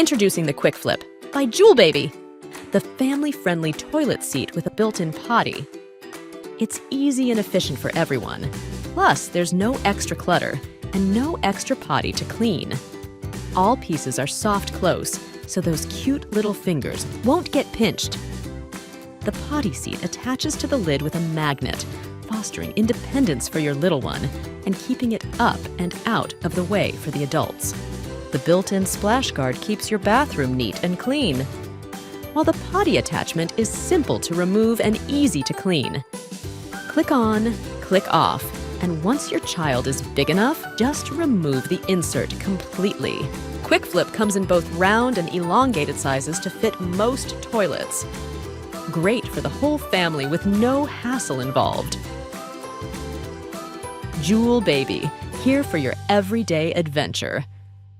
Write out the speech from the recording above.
Introducing the Quick Flip by Jool Baby, the family-friendly toilet seat with a built-in potty. It's easy and efficient for everyone. Plus, there's no extra clutter and no extra potty to clean. All pieces are soft close, so those cute little fingers won't get pinched. The potty seat attaches to the lid with a magnet, fostering independence for your little one and keeping it up and out of the way for the adults. The built-in splash guard keeps your bathroom neat and clean, while the potty attachment is simple to remove and easy to clean. Click on, click off, and once your child is big enough, just remove the insert completely. Quick Flip comes in both round and elongated sizes to fit most toilets. Great for the whole family with no hassle involved. Jool Baby, here for your everyday adventure.